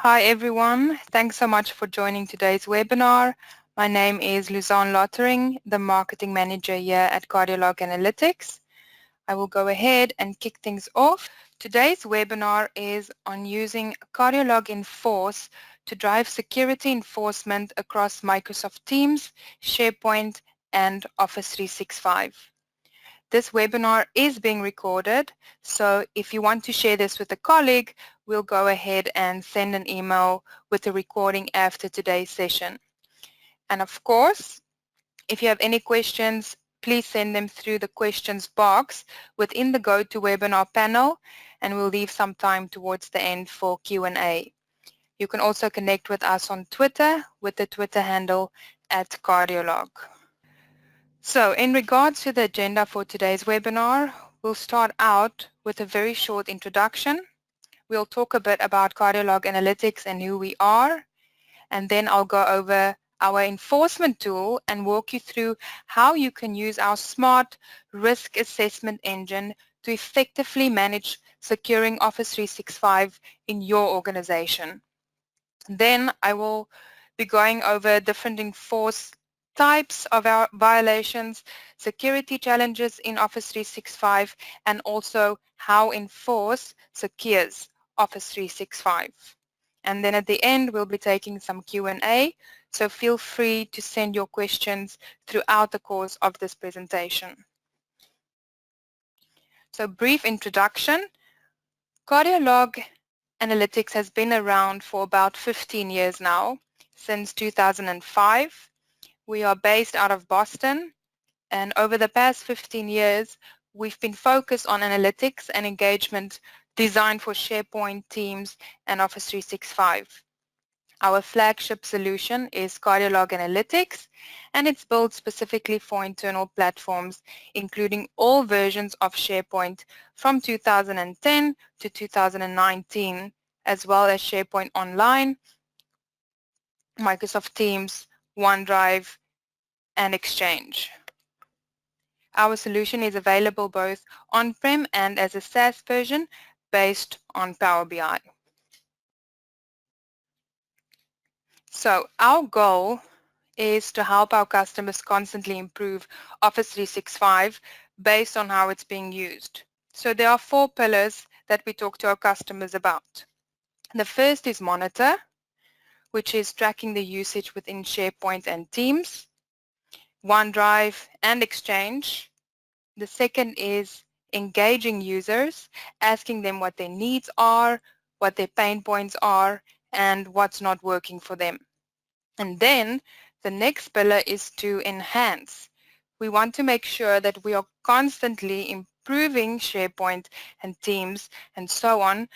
Hi everyone, thanks so much for joining today's webinar. My name is Luzanne Lottering, the Marketing Manager here at CardioLog Analytics. I will go ahead and kick things off. Today's webinar is on using CardioLog Enforce to drive security enforcement across Microsoft Teams, SharePoint, and Office 365. This webinar is being recorded, so if you want to share this with a colleague, we'll go ahead and send an email with the recording after today's session. And of course, if you have any questions, please send them through the questions box within the GoToWebinar panel, and we'll leave some time towards the end for Q&A. You can also connect with us on Twitter with the Twitter handle @CardioLog. So in regards to the agenda for today's webinar, we'll start out with a very short introduction. We'll talk a bit about CardioLog Analytics and who we are, and then I'll go over our enforcement tool and walk you through how you can use our smart risk assessment engine to effectively manage securing Office 365 in your organization. Then I will be going over different enforce types of our violations, security challenges in Office 365, and also how Enforce secures Office 365. And then at the end, we'll be taking some Q&A, so feel free to send your questions throughout the course of this presentation. So brief introduction. CardioLog Analytics has been around for about 15 years now, since 2005. We are based out of Boston, and over the past 15 years, we've been focused on analytics and engagement designed for SharePoint, Teams, and Office 365. Our flagship solution is CardioLog Analytics, and it's built specifically for internal platforms, including all versions of SharePoint from 2010 to 2019, as well as SharePoint Online, Microsoft Teams, OneDrive, and Exchange. Our solution is available both on-prem and as a SaaS version based on Power BI. So our goal is to help our customers constantly improve Office 365 based on how it's being used. So there are 4 pillars that we talk to our customers about. The first is Monitor, which is tracking the usage within SharePoint and Teams, OneDrive, and Exchange. The second is engaging users, asking them what their needs are, what their pain points are, and what's not working for them. And then the next pillar is to enhance. We want to make sure that we are constantly improving SharePoint and Teams and so on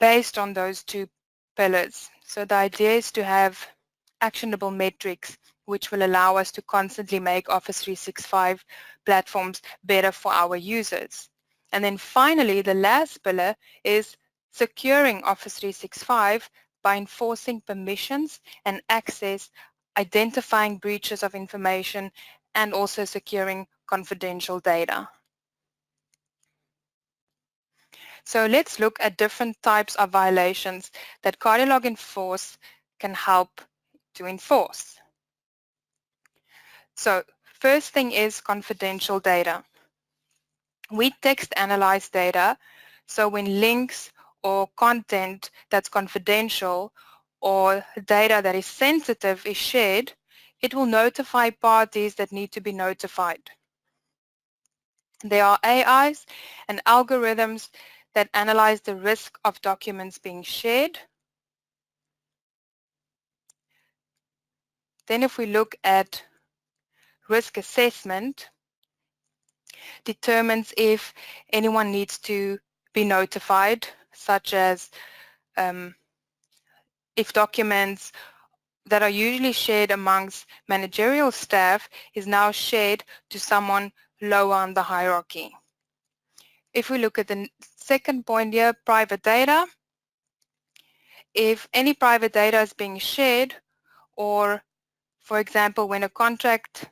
based on those 2 pillars. So the idea is to have actionable metrics which will allow us to constantly make Office 365 platforms better for our users. And then finally, the last pillar is securing Office 365 by enforcing permissions and access, identifying breaches of information, and also securing confidential data. So let's look at different types of violations that CardioLog Enforce can help to enforce. So first thing is confidential data. We text analyze data, so when links or content that's confidential or data that is sensitive is shared, it will notify parties that need to be notified. There are AIs and algorithms that analyze the risk of documents being shared. Then if we look at risk assessment, determines if anyone needs to be notified, such as if documents that are usually shared amongst managerial staff is now shared to someone lower on the hierarchy. If we look at the second point here, private data, if any private data is being shared, or for example when a contract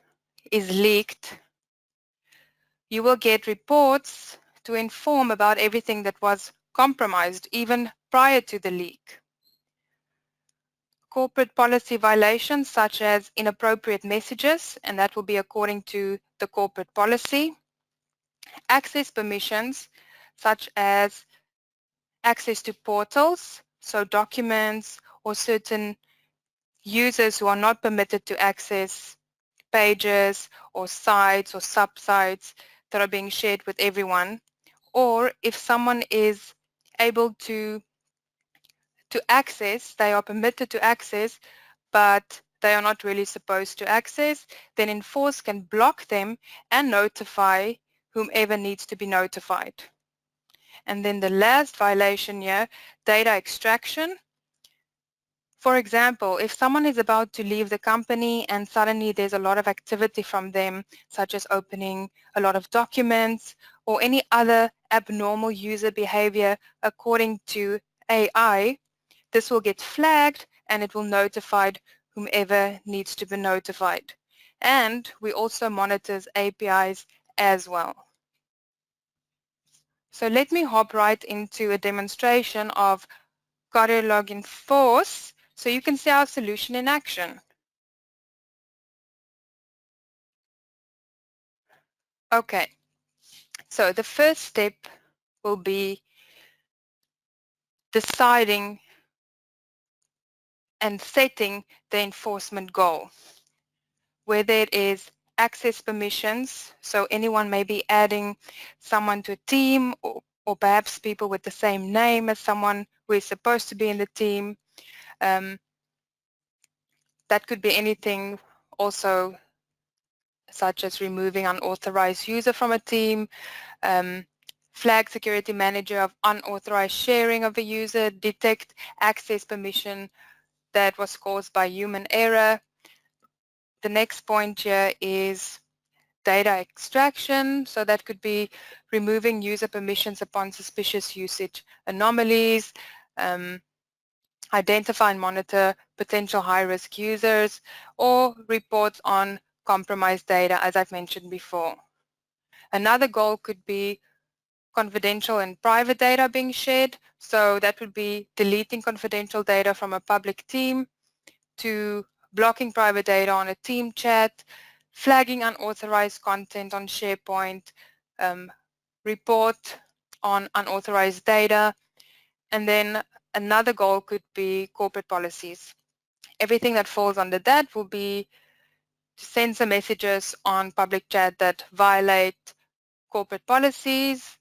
is leaked, you will get reports to inform about everything that was compromised even prior to the leak. corporate policy violations such as inappropriate messages, and that will be according to the corporate policy. Access permissions such as access to portals, so documents or certain users who are not permitted to access pages or sites or subsites that are being shared with everyone, or if someone is able to access, they are permitted to access, but they are not really supposed to access, then Enforce can block them and notify whomever needs to be notified. And then the last violation here, data extraction. For example, if someone is about to leave the company and suddenly there's a lot of activity from them, such as opening a lot of documents or any other abnormal user behavior according to AI, this will get flagged and it will notify whomever needs to be notified. And we also monitor APIs as well. So let me hop right into a demonstration of CardioLog Enforce so you can see our solution in action. Okay, so the first step will be deciding and setting the enforcement goal, whether it is access permissions, so anyone may be adding someone to a team or perhaps people with the same name as someone who is supposed to be in the team. That could be anything also such as removing unauthorized user from a team, flag security manager of unauthorized sharing of a user, detect access permission that was caused by human error. The next point here is data extraction. So that could be removing user permissions upon suspicious usage anomalies, identify and monitor potential high-risk users, or reports on compromised data, as I've mentioned before. Another goal could be confidential and private data being shared. So that would be deleting confidential data from a public team, to blocking private data on a team chat, flagging unauthorized content on SharePoint, report on unauthorized data, and then another goal could be corporate policies. Everything that falls under that will be to censor messages on public chat that violate corporate policies,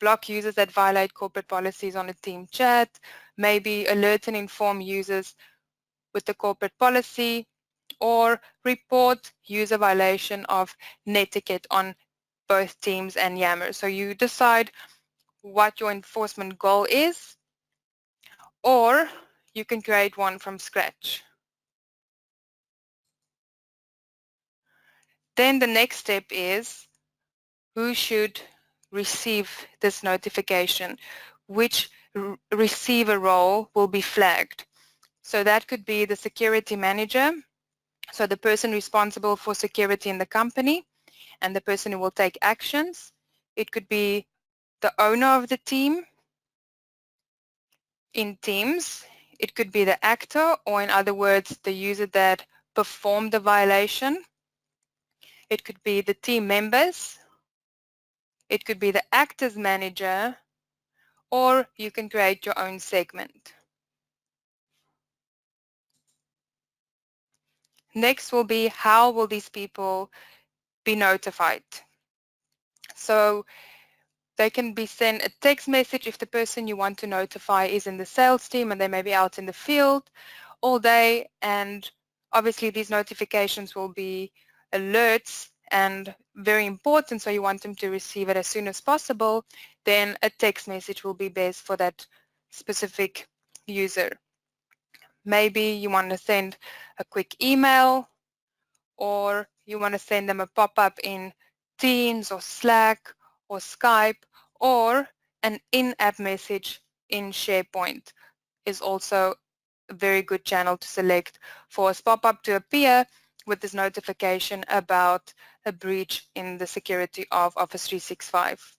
block users that violate corporate policies on a team chat, maybe alert and inform users with the corporate policy, or report user violation of netiquette on both Teams and Yammer. So you decide what your enforcement goal is, or you can create one from scratch. Then the next step is who should receive this notification, which receiver role will be flagged. So that could be the security manager, so the person responsible for security in the company and the person who will take actions. It could be the owner of the team in Teams. It could be the actor, or in other words, the user that performed the violation. It could be the team members. It could be the actors manager, or you can create your own segment. Next will be how will these people be notified. So they can be sent a text message if the person you want to notify is in the sales team and they may be out in the field all day, and obviously these notifications will be alerts and very important, so you want them to receive it as soon as possible. Then a text message will be best for that specific user. Maybe you want to send a quick email, or you want to send them a pop-up in Teams or Slack or Skype, or an in-app message in SharePoint is also a very good channel to select for a pop-up to appear with this notification about a breach in the security of Office 365.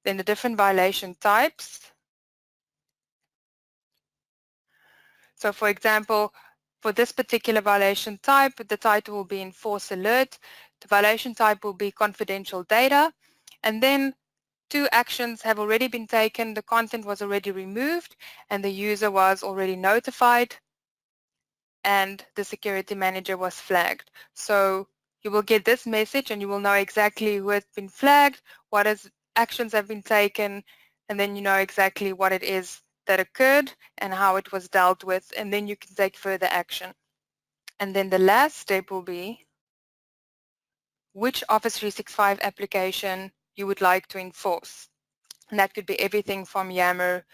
Then the different violation types. So for example, For this particular violation type, the title will be Enforce Alert, the violation type will be Confidential Data, and then two actions have already been taken, the content was already removed, and the user was already notified, and the security manager was flagged. So you will get this message and you will know exactly who has been flagged, actions have been taken, and then you know exactly what it is that occurred and how it was dealt with, and then you can take further action. And then the last step will be which Office 365 application you would like to enforce. And that could be everything from Yammer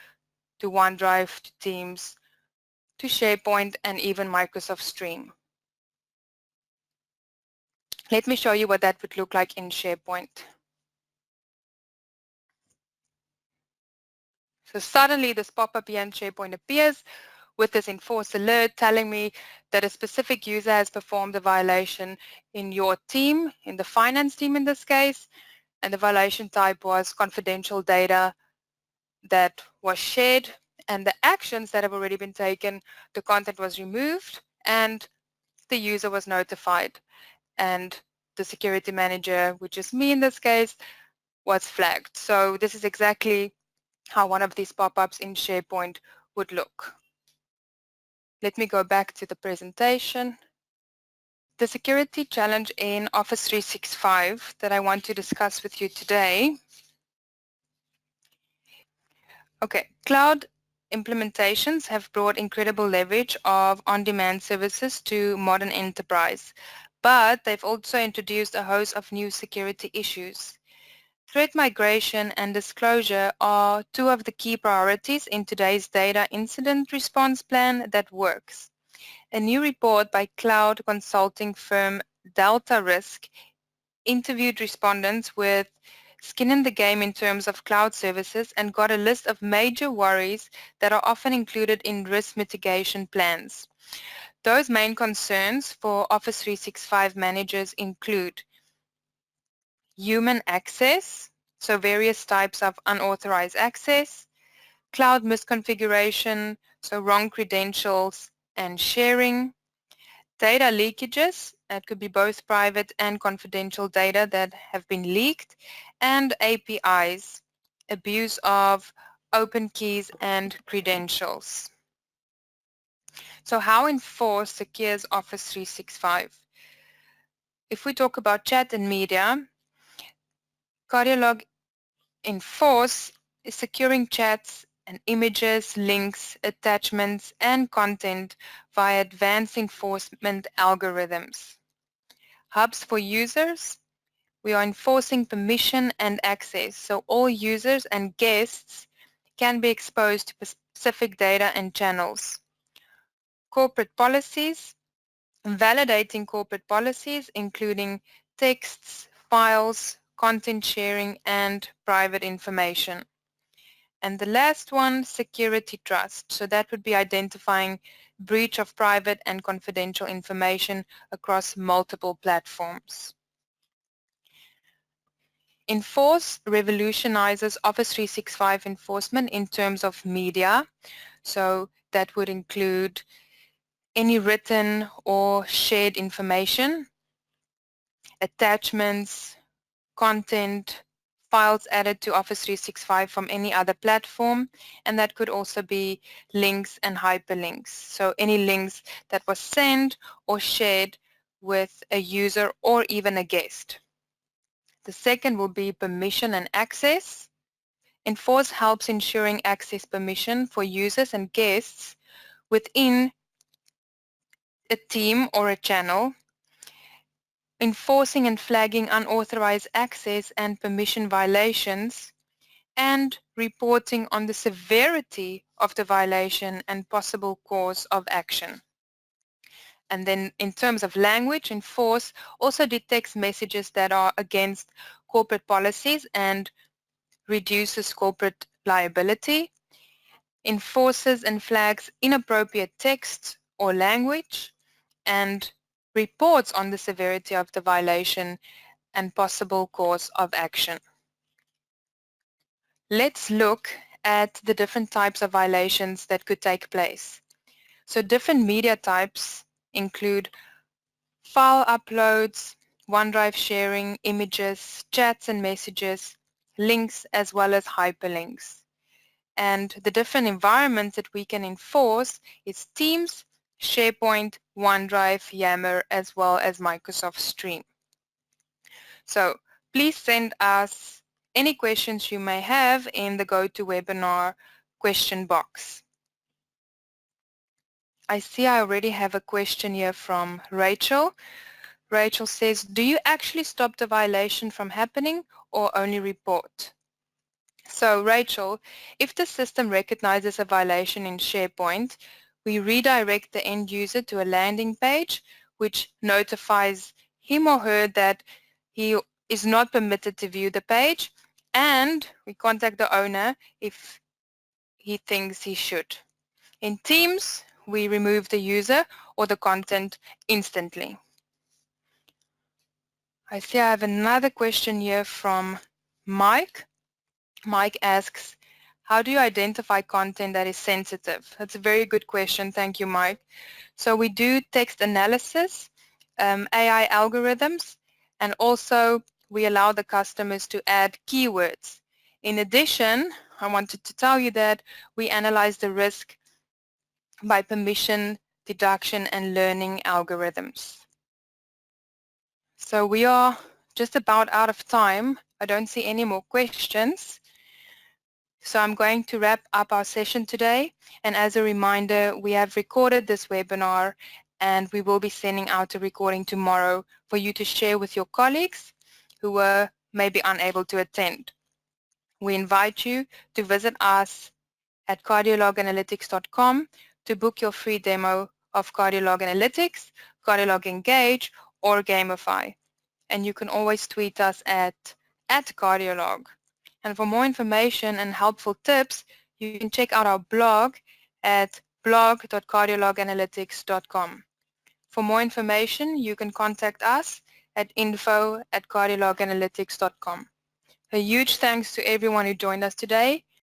to OneDrive to Teams to SharePoint and even Microsoft Stream. Let me show you what that would look like in SharePoint. So suddenly this pop-up here in SharePoint appears with this enforce alert telling me that a specific user has performed a violation in your team, in the finance team in this case, and the violation type was confidential data that was shared, and the actions that have already been taken, the content was removed and the user was notified, and the security manager, which is me in this case, was flagged. So this is exactly how one of these pop-ups in SharePoint would look. Let me go back to the presentation. The security challenge in Office 365 that I want to discuss with you today. Okay, cloud implementations have brought incredible leverage of on-demand services to modern enterprise, but they've also introduced a host of new security issues. Threat migration and disclosure are two of the key priorities in today's data incident response plan that works. A new report by cloud consulting firm Delta Risk interviewed respondents with skin in the game in terms of cloud services and got a list of major worries that are often included in risk mitigation plans. Those main concerns for Office 365 managers include human access, so various types of unauthorized access, cloud misconfiguration, so wrong credentials and sharing, data leakages, that could be both private and confidential data that have been leaked, and APIs, abuse of open keys and credentials. So how Enforce secures Office 365? If we talk about chat and media, CardioLog Enforce is securing chats and images, links, attachments, and content via advanced enforcement algorithms. Hubs for users, we are enforcing permission and access, so all users and guests can be exposed to specific data and channels. Corporate policies, validating corporate policies including texts, files, content sharing, and private information. And the last one, security trust. So that would be identifying breach of private and confidential information across multiple platforms. Enforce revolutionizes Office 365 enforcement in terms of media. So that would include any written or shared information, attachments, content, files added to Office 365 from any other platform, and that could also be links and hyperlinks. So any links that was sent or shared with a user or even a guest. The second will be permission and access. Enforce helps ensuring access permission for users and guests within a team or a channel, enforcing and flagging unauthorized access and permission violations, and reporting on the severity of the violation and possible course of action. And then in terms of language, Enforce also detects messages that are against corporate policies and reduces corporate liability, enforces and flags inappropriate text or language, and reports on the severity of the violation and possible course of action. Let's look at the different types of violations that could take place. So different media types include file uploads, OneDrive sharing, images, chats and messages, links, as well as hyperlinks. And the different environments that we can enforce is Teams, SharePoint, OneDrive, Yammer, as well as Microsoft Stream. So please send us any questions you may have in the GoToWebinar question box. I see I already have a question here from Rachel. Rachel says, do you actually stop the violation from happening or only report? So Rachel, if the system recognizes a violation in SharePoint, we redirect the end user to a landing page which notifies him or her that he is not permitted to view the page, and we contact the owner if he thinks he should. In Teams, we remove the user or the content instantly. I see I have another question here from Mike. Mike asks, how do you identify content that is sensitive? That's a very good question. Thank you, Mike. So we do text analysis, AI algorithms, and also we allow the customers to add keywords. In addition, I wanted to tell you that we analyze the risk by permission, deduction, and learning algorithms. So we are just about out of time. I don't see any more questions. So I'm going to wrap up our session today. And as a reminder, we have recorded this webinar and we will be sending out a recording tomorrow for you to share with your colleagues who were maybe unable to attend. We invite you to visit us at cardiologanalytics.com to book your free demo of CardioLog Analytics, CardioLog Engage, or Gamify. And you can always tweet us at @cardiolog. And for more information and helpful tips, you can check out our blog at blog.cardiologanalytics.com. For more information, you can contact us at info@cardiologanalytics.com. A huge thanks to everyone who joined us today,